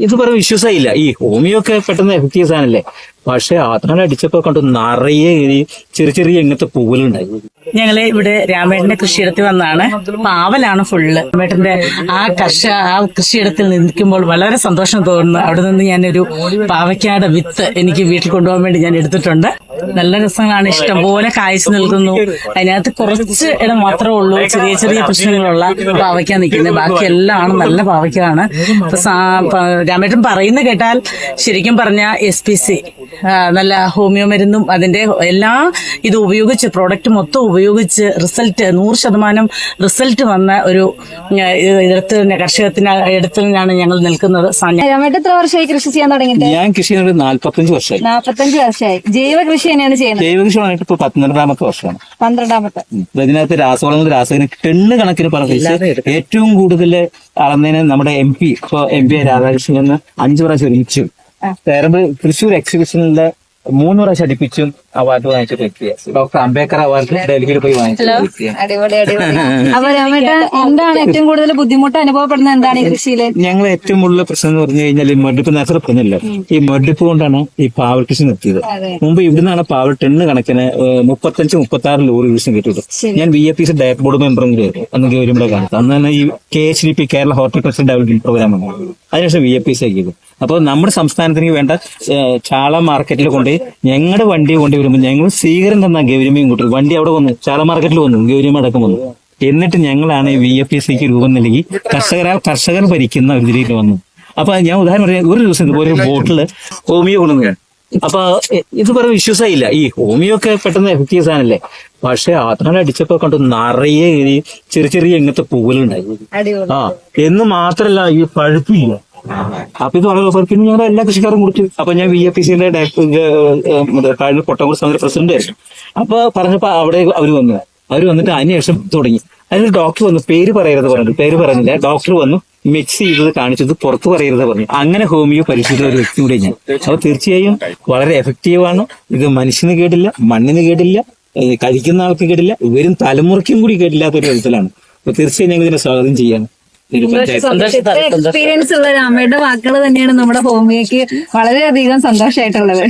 ഇത് പറഞ്ഞ വിശ്വാസമില്ല. ഈ ഹോമിയോ ഒക്കെ പെട്ടെന്ന് എഫക്റ്റീവ് സാധനല്ലേ. പക്ഷെ ആത്മാവിനെ അടിച്ചപ്പോ കണ്ടു നിറയെ ചെറിയ ചെറിയ ഇങ്ങനത്തെ പൂവുകളുണ്ടായി. ഞങ്ങള് ഇവിടെ രാമേട്ടന്റെ കൃഷിയിടത്തിൽ വന്നാണ്. പാവലാണ് ഫുള്ള്. രാമേട്ടന്റെ ആ കൃഷിയിടത്തിൽ നിൽക്കുമ്പോൾ വളരെ സന്തോഷം തോന്നുന്നു. അവിടെ നിന്ന് ഞാനൊരു പാവയ്ക്കാട് വിത്ത് എനിക്ക് വീട്ടിൽ കൊണ്ടുപോകാൻ വേണ്ടി ഞാൻ എടുത്തിട്ടുണ്ട്. നല്ല രസമാണ്. ഇഷ്ടംപോലെ കായ്ച്ചു നിൽക്കുന്നു. അതിനകത്ത് കുറച്ച് ഇടം മാത്രമേ ഉള്ളൂ ചെറിയ ചെറിയ പ്രശ്നങ്ങളുള്ള പാവയ്ക്ക നിൽക്കുന്നത്. ബാക്കി എല്ലാം നല്ല പാവയ്ക്കാണ്. രാമേട്ടൻ പറയുന്ന കേട്ടാൽ ശരിക്കും പറഞ്ഞ SPC നല്ല ഹോമിയോ മരുന്നും അതിന്റെ എല്ലാ ഇത് ഉപയോഗിച്ച് പ്രോഡക്റ്റ് മൊത്തം ഉപയോഗിച്ച് റിസൾട്ട് 100% റിസൾട്ട് വന്ന ഒരു കർഷകത്തിന് ഇടത്തിലാണ് ഞങ്ങൾ നിൽക്കുന്നത്. രാമേട്ടൻ എത്ര വർഷമായി കൃഷി ചെയ്യാൻ തുടങ്ങിയിട്ട്? ഞാൻ കൃഷി 45 വർഷമായി. 45 വർഷമായി. ജൈവ കൃഷി തന്നെയാണ് ചെയ്യുന്നത്? ജൈവ കൃഷി വന്നിട്ട് ഇപ്പൊ 12ാമത്തെ വർഷമാണ്. 12ാമത്തെ. ഇതിനകത്ത് രാസവളങ്ങൾ ടണ്ണ് കണക്കിന് പറഞ്ഞിട്ട് ഏറ്റവും കൂടുതൽ അളന്നതിന് നമ്മുടെ MP രാധാകൃഷ്ണൻ 5 പ്രാവശ്യം ഒരുമിച്ചു. തൃശ്ശൂർ എക്സിബിഷനിലെ 3 പ്രാവശ്യം അടുപ്പിച്ചും അവാർഡ് വാങ്ങിച്ച വ്യക്തിയാണ്. ഡോക്ടർ അംബേദ്കർ അവാർഡ് ഡൽഹിയിൽ പോയി വാങ്ങിച്ച വ്യക്തിയാണ്. അടിപൊളി അടിപൊളി. അപ്പൊ രാമേട്ടൻ എന്താണ് ഏറ്റവും കൂടുതൽ ബുദ്ധിമുട്ട് അനുഭവപ്പെടുന്നത്? എന്താണ് ഈ കൃഷിയില് ഞങ്ങൾ ഏറ്റവും കൂടുതൽ പ്രശ്നം എന്ന് പറഞ്ഞു കഴിഞ്ഞാൽ ഈ മടുപ്പ് നേരത്തെ പറഞ്ഞില്ല. ഈ മടുപ്പ് കൊണ്ടാണ് ഈ പാവൽ കൃഷി നിർത്തിയത്. മുമ്പ് ഇവിടുന്നാണ് പാവൽ ടണ്ണ് കണക്കിന് 35-36 ലോറി കൃഷി കിട്ടിയത്. ഞാൻ VAPC ഡയറക്ട് ബോർഡ് മെമ്പറും കൂടി ആയിരുന്നു അന്ന് ഗവൺമെന്റ് കാലത്ത്. അന്ന് തന്നെ ഈ KHDP Kerala horticulture development programme ആണ്. അതിനുശേഷം VAPC ആക്കിയത്. അപ്പോൾ നമ്മുടെ സംസ്ഥാനത്തിന് വേണ്ട ചാള മാർക്കറ്റിൽ കൊണ്ട് ഞങ്ങളുടെ വണ്ടി കൊണ്ടുവരുമ്പോൾ ഞങ്ങൾ സ്വീകരണം തന്ന ഗൗരിമയും കൂട്ടി വണ്ടി അവിടെ വന്നു. ചാള മാർക്കറ്റിൽ വന്നു, ഗൗരിമ അടക്കം വന്നു. എന്നിട്ട് ഞങ്ങളാണ് VAPCക്ക് രൂപം നൽകി കർഷകർ ഭരിക്കുന്ന ഒരു രീതിയിൽ വന്നു. അപ്പൊ ഞാൻ ഉദാഹരണം പറയാം, ഒരു ദിവസം ഇതുപോലെ ബോട്ടില് ഹോമിയോ കൊണ്ടുവന്നു. അപ്പൊ ഇത് പറഞ്ഞ വിശ്വാസമില്ല. ഈ ഹോമിയോ ഒക്കെ പെട്ടെന്ന് എഫക്റ്റീവ് സാധനല്ലേ. പക്ഷെ ആത്മാവിനെ അടിച്ചപ്പോ കണ്ടു നിറയെ ചെറിയ ചെറിയ ഇങ്ങനത്തെ പൂവുകളുണ്ടായി. എന്ന് മാത്രല്ല ഈ പഴുപ്പില്ല. അപ്പൊ ഇത് വളരെ പിന്നെ ഞങ്ങൾ എല്ലാ കൃഷിക്കാരും കൊടുത്തു. അപ്പൊ ഞാൻ VAPCയുടെ പൊട്ടംകുടി സമയ പ്രസിഡന്റ് ആയിരുന്നു. അപ്പൊ പറഞ്ഞപ്പോ അവിടെ അവര് വന്നിട്ട് അതിനുശേഷം തുടങ്ങി. അതിൽ ഡോക്ടർ വന്നു, പേര് പറയരുത് പറഞ്ഞു. പേര് പറഞ്ഞില്ല. ഡോക്ടർ വന്നു, മിക്സ് ചെയ്തത് കാണിച്ചത് പുറത്ത് പറയരുത് പറഞ്ഞു. അങ്ങനെ ഹോമിയോ പരിശീലിച്ച ഒരു വ്യക്തി കൂടെ ഞാൻ. അപ്പൊ തീർച്ചയായും വളരെ എഫക്റ്റീവാണ്. ഇത് മനുഷ്യന് കേട്ടില്ല, മണ്ണിന് കേട്ടില്ല, കഴിക്കുന്ന ആൾക്ക് കേട്ടില്ല, വരും തലമുറയ്ക്കും കൂടി കേട്ടില്ലാത്ത ഒരു വിധത്തിലാണ്. അപ്പൊ തീർച്ചയായും ഞങ്ങൾ ഇതിനെ സ്വാഗതം ചെയ്യാണ്. എക്സ്പീരിയൻസ് ഉള്ള രാമയുടെ വാക്കുകൾ തന്നെയാണ് നമ്മുടെ ഹോമിയോക്ക് വളരെയധികം സന്തോഷമായിട്ടുള്ളത്.